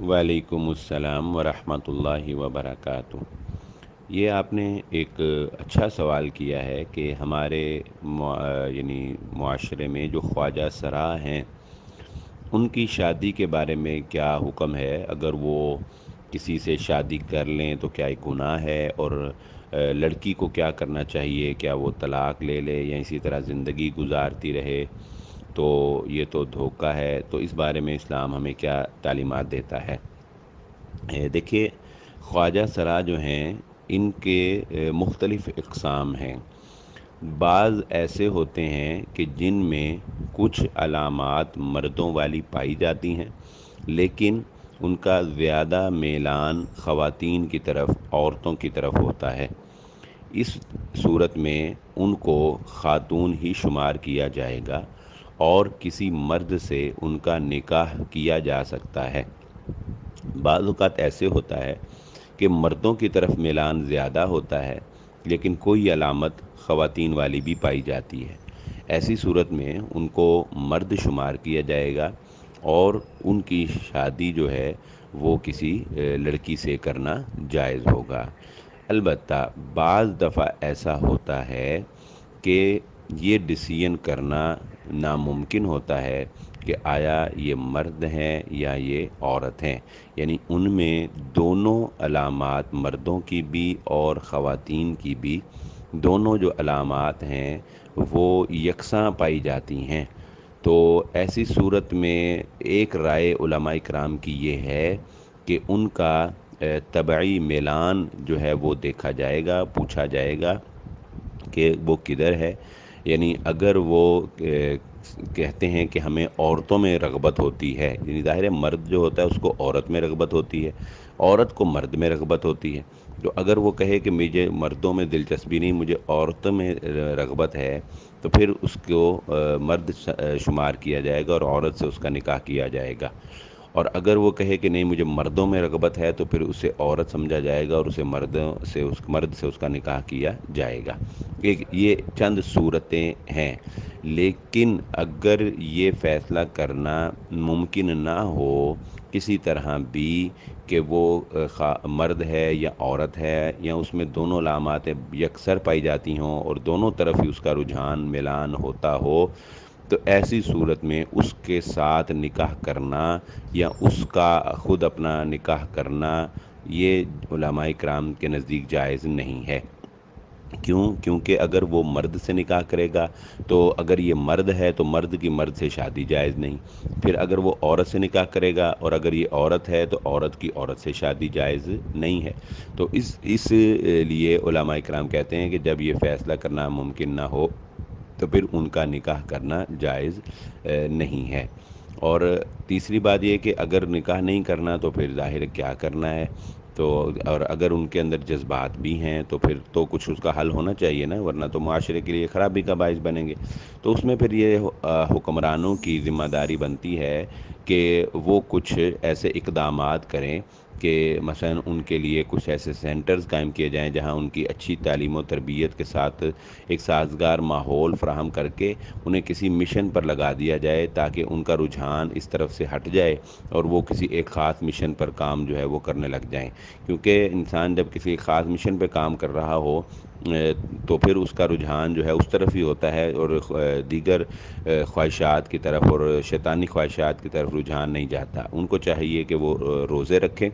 وعلیکم السلام ورحمۃ اللہ وبرکاتہ۔ یہ آپ نے ایک اچھا سوال کیا ہے کہ ہمارے یعنی معاشرے میں جو خواجہ سرا ہیں ان کی شادی کے بارے میں کیا حکم ہے، اگر وہ کسی سے شادی کر لیں تو کیا ایک گناہ ہے، اور لڑکی کو کیا کرنا چاہیے، کیا وہ طلاق لے لے یا اسی طرح زندگی گزارتی رہے، تو یہ تو دھوکہ ہے۔ تو اس بارے میں اسلام ہمیں کیا تعلیمات دیتا ہے؟ دیکھیے، خواجہ سرا جو ہیں ان کے مختلف اقسام ہیں۔ بعض ایسے ہوتے ہیں کہ جن میں کچھ علامات مردوں والی پائی جاتی ہیں، لیکن ان کا زیادہ میلان خواتین کی طرف، عورتوں کی طرف ہوتا ہے۔ اس صورت میں ان کو خاتون ہی شمار کیا جائے گا اور کسی مرد سے ان کا نکاح کیا جا سکتا ہے۔ بعض اوقات ایسے ہوتا ہے کہ مردوں کی طرف میلان زیادہ ہوتا ہے، لیکن کوئی علامت خواتین والی بھی پائی جاتی ہے۔ ایسی صورت میں ان کو مرد شمار کیا جائے گا اور ان کی شادی جو ہے وہ کسی لڑکی سے کرنا جائز ہوگا۔ البتہ بعض دفعہ ایسا ہوتا ہے کہ یہ ڈیسیژن کرنا ناممکن ہوتا ہے کہ آیا یہ مرد ہیں یا یہ عورت ہیں، یعنی ان میں دونوں علامات، مردوں کی بھی اور خواتین کی بھی، دونوں جو علامات ہیں وہ یکساں پائی جاتی ہیں۔ تو ایسی صورت میں ایک رائے علماء کرام کی یہ ہے کہ ان کا طبعی میلان جو ہے وہ دیکھا جائے گا، پوچھا جائے گا کہ وہ کدھر ہے۔ یعنی اگر وہ کہتے ہیں کہ ہمیں عورتوں میں رغبت ہوتی ہے، یعنی ظاہر ہے مرد جو ہوتا ہے اس کو عورت میں رغبت ہوتی ہے، عورت کو مرد میں رغبت ہوتی ہے، تو اگر وہ کہے کہ مجھے مردوں میں دلچسپی نہیں، مجھے عورتوں میں رغبت ہے، تو پھر اس کو مرد شمار کیا جائے گا اور عورت سے اس کا نکاح کیا جائے گا۔ اور اگر وہ کہے کہ نہیں مجھے مردوں میں رغبت ہے، تو پھر اسے عورت سمجھا جائے گا اور اسے مرد سے اس کا نکاح کیا جائے گا۔ یہ چند صورتیں ہیں، لیکن اگر یہ فیصلہ کرنا ممکن نہ ہو کسی طرح بھی کہ وہ مرد ہے یا عورت ہے، یا اس میں دونوں علامات یکسر پائی جاتی ہوں اور دونوں طرف ہی اس کا رجحان میلان ہوتا ہو، تو ایسی صورت میں اس کے ساتھ نکاح کرنا یا اس کا خود اپنا نکاح کرنا یہ علماء کرام کے نزدیک جائز نہیں ہے۔ کیونکہ اگر وہ مرد سے نکاح کرے گا تو اگر یہ مرد ہے تو مرد کی مرد سے شادی جائز نہیں، پھر اگر وہ عورت سے نکاح کرے گا اور اگر یہ عورت ہے تو عورت کی عورت سے شادی جائز نہیں ہے۔ تو اس لیے علماء کرام کہتے ہیں کہ جب یہ فیصلہ کرنا ممکن نہ ہو تو پھر ان کا نکاح کرنا جائز نہیں ہے۔ اور تیسری بات یہ کہ اگر نکاح نہیں کرنا تو پھر ظاہر کیا کرنا ہے، تو اور اگر ان کے اندر جذبات بھی ہیں تو پھر تو کچھ اس کا حل ہونا چاہیے نا، ورنہ تو معاشرے کے لیے خرابی کا باعث بنیں گے۔ تو اس میں پھر یہ حکمرانوں کی ذمہ داری بنتی ہے کہ وہ کچھ ایسے اقدامات کریں کہ مثلا ان کے لیے کچھ ایسے سینٹرز قائم کیے جائیں جہاں ان کی اچھی تعلیم و تربیت کے ساتھ ایک سازگار ماحول فراہم کر کے انہیں کسی مشن پر لگا دیا جائے، تاکہ ان کا رجحان اس طرف سے ہٹ جائے اور وہ کسی ایک خاص مشن پر کام جو ہے وہ کرنے لگ جائیں۔ کیونکہ انسان جب کسی خاص مشن پہ کام کر رہا ہو تو پھر اس کا رجحان جو ہے اس طرف ہی ہوتا ہے اور دیگر خواہشات کی طرف اور شیطانی خواہشات کی طرف رجحان نہیں جاتا۔ ان کو چاہیے کہ وہ روزے رکھیں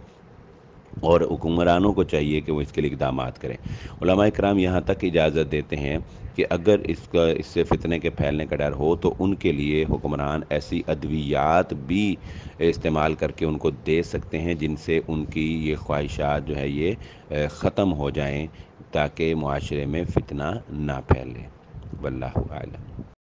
اور حکمرانوں کو چاہیے کہ وہ اس کے لیے اقدامات کریں۔ علماء کرام یہاں تک اجازت دیتے ہیں کہ اگر اس سے فتنے کے پھیلنے کا ڈر ہو تو ان کے لیے حکمران ایسی ادویات بھی استعمال کر کے ان کو دے سکتے ہیں جن سے ان کی یہ خواہشات جو ہے یہ ختم ہو جائیں، تاکہ معاشرے میں فتنہ نہ پھیلے۔ واللہ اعلم۔